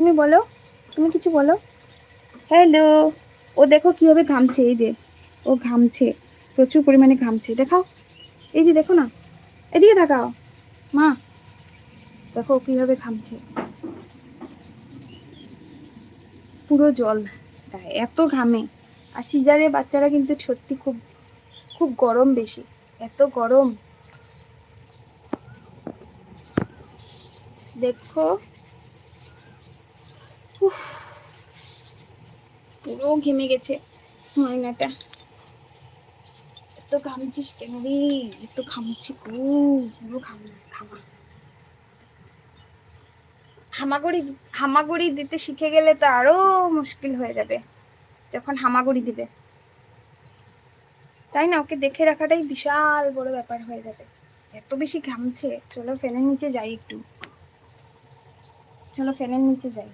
তুমি বলো, তুমি কিছু বলো। হ্যালো। ও দেখো কিভাবে ঘামছে, এই যে ও ঘামছে, প্রচুর পরিমাণে ঘামছে, দেখাও। এই যে দেখো না, এদিকে তাকাও মা, দেখো কিভাবে ঘামছে, পুরো জল গায়ে, এত ঘামে। আর সিজারে বাচ্চারা কিন্তু সত্যি খুব খুব গরম বেশি, এত গরম দেখো। উফ, পুরো ঘেমে গেছে ময়নাটা। এত ঘামছিস কেন রে, এত ঘামছি পুরো ঘামা। হামাগুড়ি, হামাগুড়ি দিতে শিখে গেলে তো আরো মুশকিল হয়ে যাবে যখন হামাগুড়ি দিবে, তাই না? ওকে দেখে রাখাটাই বিশাল বড় ব্যাপার হয়ে যাবে। এত বেশি ঘামছে, চলো ফ্যানের নিচে যাই একটু, চলো ফ্যানের নিচে যাই।